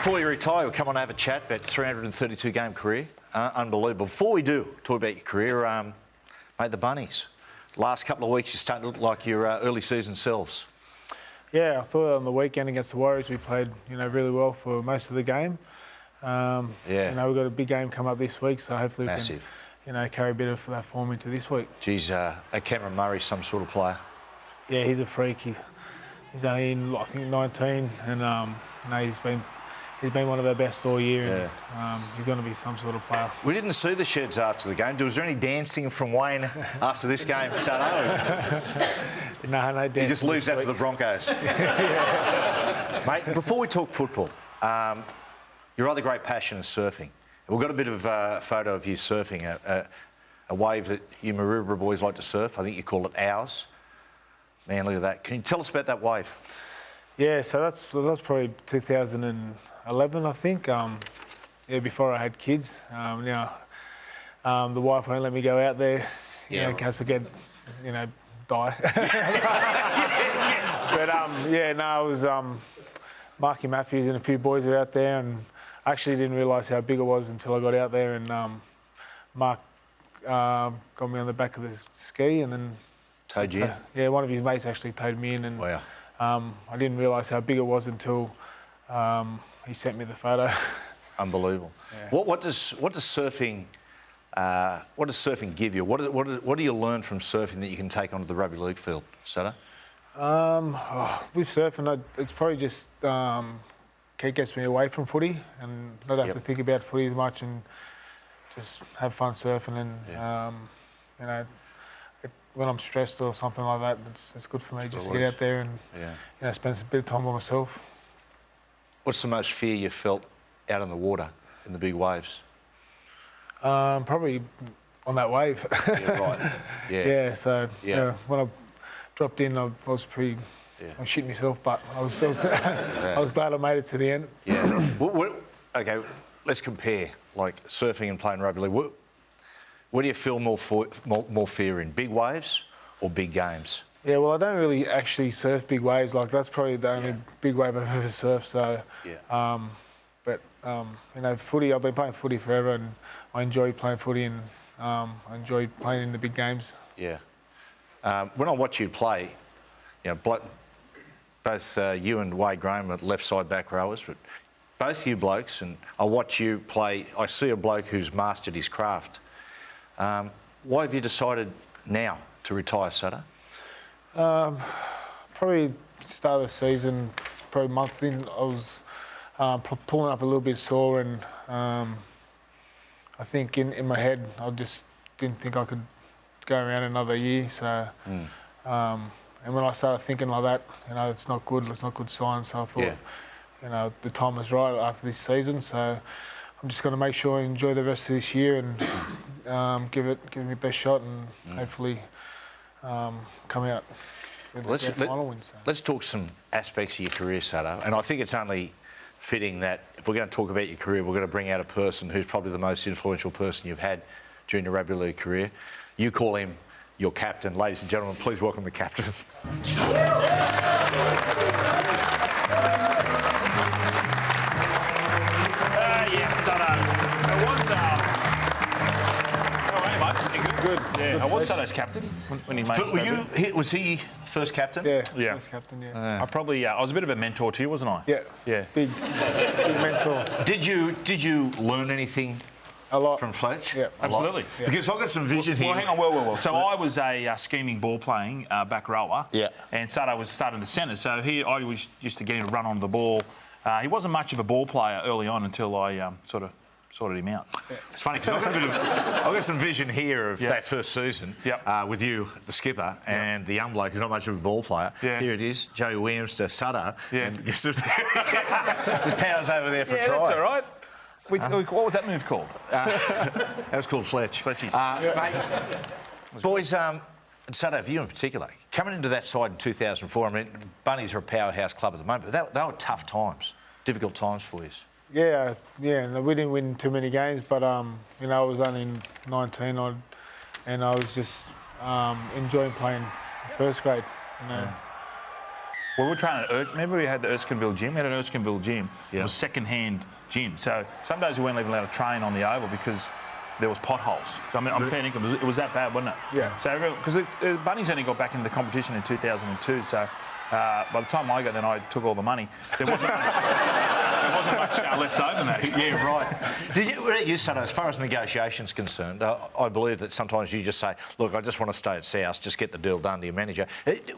before you retire, we'll come on and have a chat about 332-game career. Unbelievable. Before we do talk about your career, mate, the Bunnies. Last couple of weeks, you're starting to look like your early season selves. Yeah, I thought on the weekend against the Warriors, we played, really well for most of the game. Yeah. We've got a big game come up this week, so hopefully Massive. we can, carry a bit of that form into this week. Geez, Cameron Murray's some sort of player. Yeah, he's a freak. He's only in, I think, 19, and he's been one of our best all year, and he's going to be some sort of player. We didn't see the sheds after the game. Was there any dancing from Wayne after this game, Sutton? No dancing. He just leaves that for the Broncos. Mate, before we talk football, your other great passion is surfing. We've got a bit of a photo of you surfing, a wave that you Maroubra boys like to surf. I think you call it ours. Man, look at that. Can you tell us about that wave? Yeah, so that's probably 2011, I think. Before I had kids. The wife won't let me go out there, in case I get, die. But it was Marky Matthews and a few boys are out there, and I actually didn't realise how big it was until I got out there, and Mark got me on the back of the ski, and then towed you? Yeah, one of his mates actually towed me in, and wow. I didn't realise how big it was until he sent me the photo. Unbelievable. Yeah. What does surfing give you? What do you learn from surfing that you can take onto the rugby league field, Sutton? With surfing, it's probably just it gets me away from footy and not have to think about footy as much and just have fun surfing. And when I'm stressed or something like that, it's good for me just to get out there and spend a bit of time by myself. What's the most fear you felt out in the water in the big waves? Probably on that wave. Yeah, right. Yeah. Yeah. So when I dropped in, I was pretty. I shit myself, but I was I was glad I made it to the end. Yeah. Okay, let's compare like surfing and playing rugby league. What do you feel more fear in, big waves or big games? Yeah, well, I don't really actually surf big waves. Like that's probably the only big wave I've ever surfed. So, footy. I've been playing footy forever, and I enjoy playing footy, and I enjoy playing in the big games. Yeah. When I watch you play, both you and Wade Graham are left side back rowers, but both you blokes, and I watch you play. I see a bloke who's mastered his craft. Why have you decided now to retire, Sutton? Probably start of the season, probably a month in, I was pulling up a little bit sore, and I think in my head I just didn't think I could go around another year. So, and when I started thinking like that, it's not good. It's not good sign. So I thought, the time was right after this season. So I'm just going to make sure I enjoy the rest of this year and give it my best shot, and hopefully come out with the final win. So. Let's talk some aspects of your career, Sutton. And I think it's only fitting that if we're going to talk about your career, we're going to bring out a person who's probably the most influential person you've had during your rugby league career. You call him your captain. Ladies and gentlemen, please welcome the captain. Yes, Good. Yeah, I was Sutton's captain when he made. Was he first captain? Yeah. First captain. Yeah. I was a bit of a mentor to you, wasn't I? Yeah. Big mentor. Did you learn anything? A lot. From Fletch? Yeah, absolutely. Yeah. Because I've got some vision here. Well, hang on. Well. So I was a scheming ball playing back rower. Yeah. And Sutton was starting the centre. So I was used to get him to run on the ball. He wasn't much of a ball player early on until I sort of sorted him out. Yeah. It's funny because I've got some vision here of that first season with you, the skipper, and the young bloke who's not much of a ball player. Yeah. Here it is, Joey Williams to Sutton. Yeah. And just powers over there for a try. That's all right. What was that move called? That was called Fletch. Fletchies. Mate, boys, and Sutton, you in particular, coming into that side in 2004, I mean, Bunnies are a powerhouse club at the moment, but they were tough times, difficult times for you. Yeah, and we didn't win too many games, but, I was only 19 and I was just enjoying playing first grade, we were training at remember we had the Erskineville gym? We had an Erskineville gym. Yeah. It was second-hand gym. So some days we weren't even allowed to train on the oval because there was potholes. So I mean, I'm fair income. It was that bad, wasn't it? Yeah. So because the Bunnies only got back into the competition in 2002, so by the time I got, then I took all the money. There wasn't much, left over, mate. Yeah, right. Did you, Sutton, as far as negotiations concerned, I believe that sometimes you just say, look, I just want to stay at South, just get the deal done to your manager. Did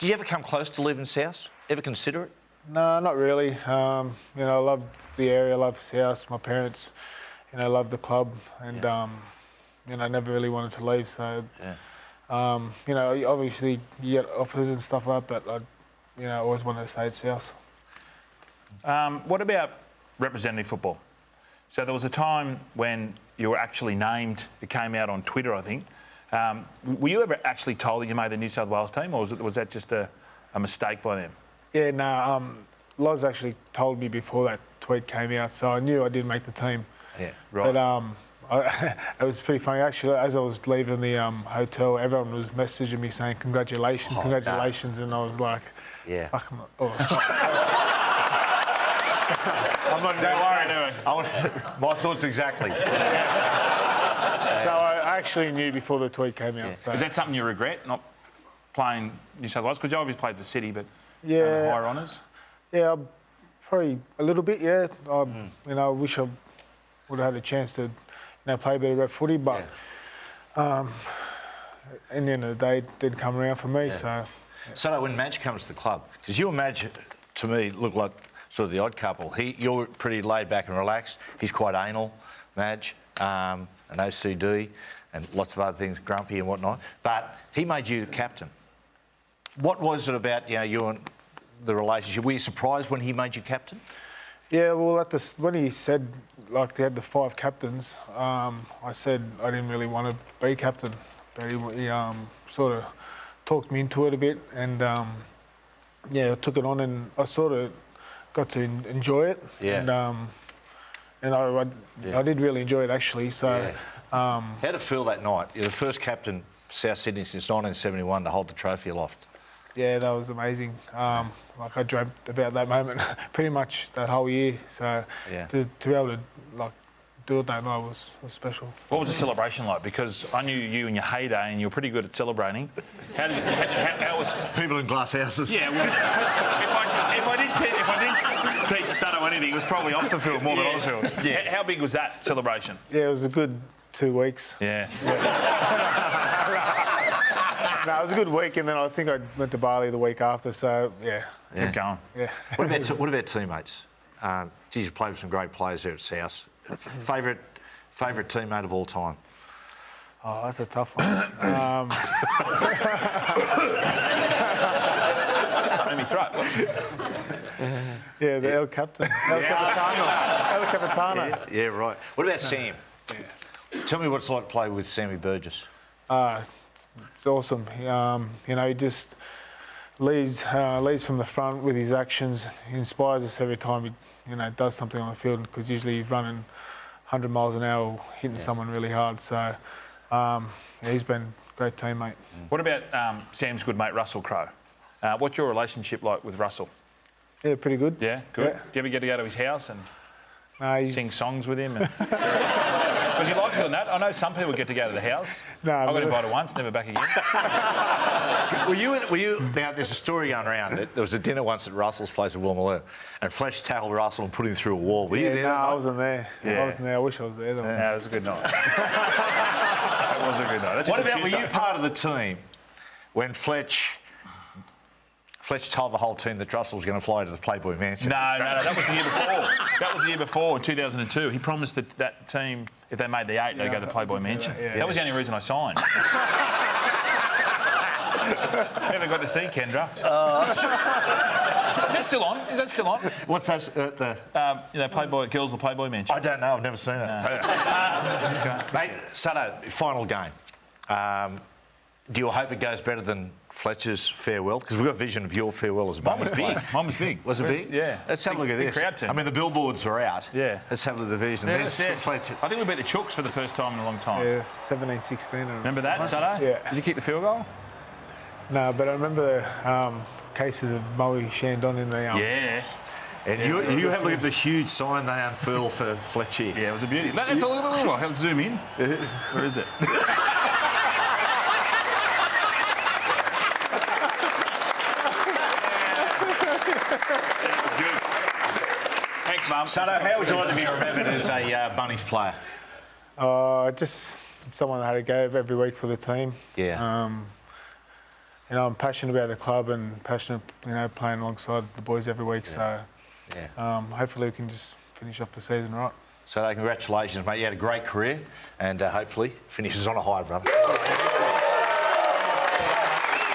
you ever come close to leaving South? Ever consider it? No, not really. You know, I love the area, I love South. My parents, you know, love the club, and you know, I never really wanted to leave. So, you know, obviously you get offers and stuff like that, but I, you know, always wanted to stay at South. What about representative football? So there was a time when you were actually named. It came out on Twitter, I think. Were you ever actually told that you made the New South Wales team, or was that just a mistake by them? Yeah, no. Loz actually told me before that tweet came out, so I knew I did make the team. Yeah, right. But it was pretty funny. Actually, as I was leaving the hotel, everyone was messaging me saying congratulations, congratulations, and I was like, yeah. Fuck, I'm not worried. My thoughts exactly. So I actually knew before the tweet came out. Yeah. So. Is that something you regret, not playing New South Wales? Because you obviously played for City, but higher honours? Yeah, probably a little bit, yeah. You know, I wish I would have had a chance to, you know, play a bit of rep footy, but in the end of the day, it didn't come around for me, so... So when Madge comes to the club, because you and Madge, to me, look like sort of the odd couple. You're pretty laid back and relaxed. He's quite anal, Madge, and OCD, and lots of other things, grumpy and whatnot. But he made you the captain. What was it about, you know, you and the relationship? Were you surprised when he made you captain? Yeah, well, when he said, like, they had the 5 captains, I said I didn't really want to be captain, but he sort of talked me into it a bit, and yeah, I took it on, and I sort of got to enjoy it. Yeah. And I did really enjoy it, actually. So, yeah. How did it feel that night? You're the first captain South Sydney since 1971 to hold the trophy aloft. Yeah, that was amazing. Like, I dreamt about that moment pretty much that whole year. So to be able to, like, do it that night was special. What was the celebration like? Because I knew you in your heyday, and you were pretty good at celebrating. How was people in glass houses? Yeah. Well, if I didn't teach Sutton anything, it was probably off the field more than on the field. Yeah. How big was that celebration? Yeah, it was a good 2 weeks. Yeah. No, it was a good week, and then I think I went to Bali the week after. So yeah. Keep going. Yeah. What about teammates? Geez, you played with some great players there at South. Favourite teammate of all time? Oh, that's a tough one. Something in my throat. Yeah, the El Capitano. El Capitano. Yeah, right. What about Sam? Yeah. Tell me what it's like to play with Sammy Burgess. It's awesome. You know, he just leads from the front with his actions. He inspires us every time he, you know, does something on the field, because usually he's running 100 miles an hour or hitting someone really hard. So, yeah, he's been a great teammate. What about Sam's good mate, Russell Crowe? What's your relationship like with Russell? Yeah, pretty good. Yeah, good. Yeah. Do you ever get to go to his house and sing songs with him? Because he likes doing that. I know some people get to go to the house. No, I got invited once, never back again. Were you? Now, there's a story going around. There was a dinner once at Russell's place in Wollongong, and Fletch tackled Russell and put him through a wall. Were you there? No, I wasn't there. Yeah. I wasn't there. I wish I was there, though. Yeah, it was a good night. It was a good night. That's what just about, were you part of the team when Fletch told the whole team that Russell was going to fly to the Playboy Mansion? No, that was the year before. That was the year before, in 2002. He promised that team, if they made the 8, they'd go to the Playboy Mansion. That was the only reason I signed. Never got to see Kendra. Is that still on? Is that still on? What's that? You know, Playboy Girls, the Playboy Mansion. I don't know. I've never seen it. Okay. Mate, Sutton, final game. Do you hope it goes better than Fletcher's farewell? Because we've got a vision of your farewell as a Mine was big. Mine was big. Was it big? Yeah. Let's have a look at Big this. crowd team. I mean, the billboards are out. Yeah. Let's have a look at the vision. Yeah, There's Fletcher. I think we beat the Chooks for the first time in a long time. Yeah, 17-16. Remember that, Sutton? Yeah. Did you kick the field goal? No, but I remember cases of Moe Shandon in the Yeah. And you have a look at the huge sign they unfurl for Fletcher. Yeah, it was a beauty. Let's zoom in. Where is it? Good. Thanks, Mum. Sutto, how would you like to be remembered as a Bunnies player? Just someone that had a go every week for the team. Yeah. You know, I'm passionate about the club and passionate, you know, playing alongside the boys every week. Yeah. So hopefully we can just finish off the season right. So congratulations, mate. You had a great career and hopefully finishes on a high, brother.